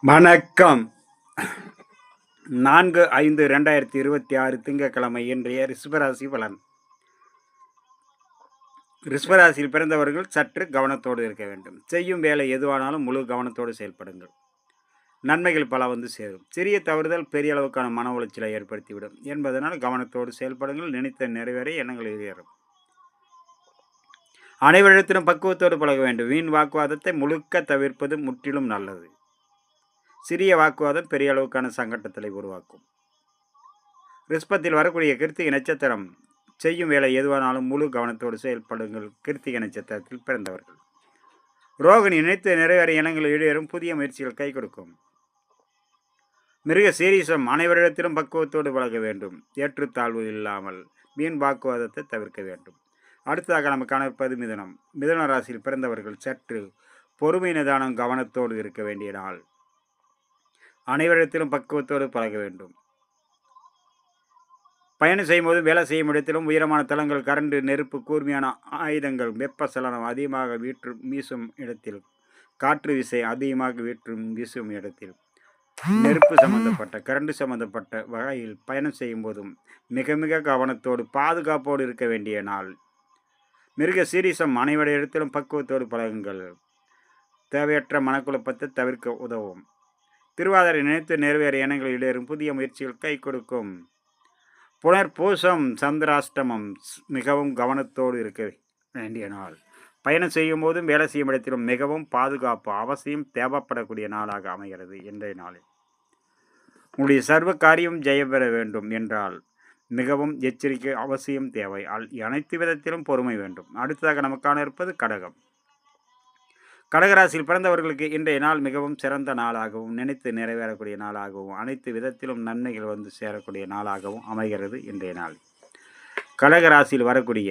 வணக்கம். 4/5/2026 திங்கட்கிழமை இன்றைய ரிஷபராசி பலன். ரிஷபராசியில் பிறந்தவர்கள் சற்று கவனத்தோடு இருக்க வேண்டும். செய்யும் வேலை எதுவானாலும் முழு கவனத்தோடு செயல்படுங்கள். நன்மைகள் பல வந்து சேரும். சிறிய தவறுதல் பெரிய அளவுக்கான மன உளைச்சலை ஏற்படுத்திவிடும் என்பதனால் கவனத்தோடு செயல்படுங்கள். நினைத்த நிறைவேற எண்ணங்கள் ஈடேறும். அனைவரிடத்திலும் பக்குவத்தோடு பழக வேண்டும். வீண் வாக்குவாதத்தை முழுக்க தவிர்ப்பது முற்றிலும் நல்லது. சிறிய வாக்குவாதம் பெரிய அளவுக்கான சங்கடத்தை உருவாக்கும். ரிஷபத்தில் வரக்கூடிய கிருத்திகை நட்சத்திரம். செய்யும் வேலை எதுவானாலும் முழு கவனத்தோடு செயல்படுங்கள். கிருத்திகை நட்சத்திரத்தில் பிறந்தவர்கள். ரோகிணி நினைத்து நிறைவேற எண்ணங்கள் ஈடேறும். புதிய முயற்சிகள் கை கொடுக்கும். மிருக சீரிசம் அனைவரிடத்திலும் பக்குவத்தோடு பழக வேண்டும். ஏற்றுத்தாழ்வு இல்லாமல் வீண் வாக்குவாதத்தை தவிர்க்க வேண்டும். அடுத்ததாக நம்ம காணப்பது மிதுனம். மிதுன ராசியில் பிறந்தவர்கள் சற்று பொறுமை நிதானம் கவனத்தோடு இருக்க வேண்டிய நாள். அனைவரிடத்திலும் பக்குவத்தோடு பழக வேண்டும். பயணம் செய்யும் போது வேலை செய்யும் இடத்திலும் உயரமான தளங்கள், கரண்டு, நெருப்பு, கூர்மையான ஆயுதங்கள், வெப்பசலனம் அதிகமாக வீசும் இடத்தில், காற்று விசை அதிகமாக வீசும் இடத்தில், நெருப்பு சம்பந்தப்பட்ட கரண்டு சம்பந்தப்பட்ட வகையில் பயணம் செய்யும் போதும் மிக மிக கவனத்தோடு பாதுகாப்போடு இருக்க வேண்டிய நாள். மிருக சீரிசம் அனைவரிடத்திலும் பக்குவத்தோடு பழகுங்கள். தேவையற்ற மனக்குழப்பத்தை தவிர்க்க உதவும். திருவாதிரை நினைத்து நிறைவேற எண்ணங்கள் ஈடேறும். புதிய முயற்சிகள் கை கொடுக்கும். புனர்பூசம் சந்திராஷ்டமம் மிகவும் கவனத்தோடு இருக்க வேண்டிய நாள். பயணம் செய்யும் போதும் வேலை செய்யும் இடத்திலும் மிகவும் பாதுகாப்பு அவசியம் தேவைப்படக்கூடிய நாளாக அமைகிறது. இன்றைய நாளில் உங்களுடைய சர்வ காரியம் ஜெயம் பெற வேண்டும் என்றால் மிகவும் எச்சரிக்கை அவசியம் தேவை. அனைத்து விதத்திலும் பொறுமை வேண்டும். அடுத்ததாக நமக்கான இருப்பது கடகம். கடகராசியில் பிறந்தவர்களுக்கு இன்றைய நாள் மிகவும் சிறந்த நாளாகவும் நினைத்து நிறைவேறக்கூடிய நாளாகவும் அனைத்து விதத்திலும் நன்மைகள் வந்து சேரக்கூடிய நாளாகவும் அமைகிறது. இன்றைய நாள் கடகராசியில் வரக்கூடிய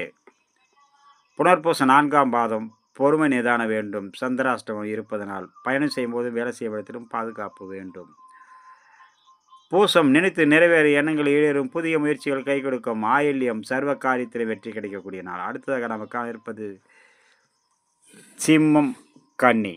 புனர்பூச 4ஆம் பாதம் பொறுமை நிதான வேண்டும். சந்திராஷ்டமம் இருப்பதனால் பயணம் செய்யும் போது வேலை செய்யும் இடத்திலும் பாதுகாப்பு வேண்டும். பூசம் நினைத்து நிறைவேற எண்ணங்கள் ஈடேறும். புதிய முயற்சிகள் கை கொடுக்கும். ஆயில்யம் சர்வ காரியத்தில் வெற்றி கிடைக்கக்கூடிய நாள். அடுத்ததாக நமக்காக இருப்பது சிம்மம் கன்னி.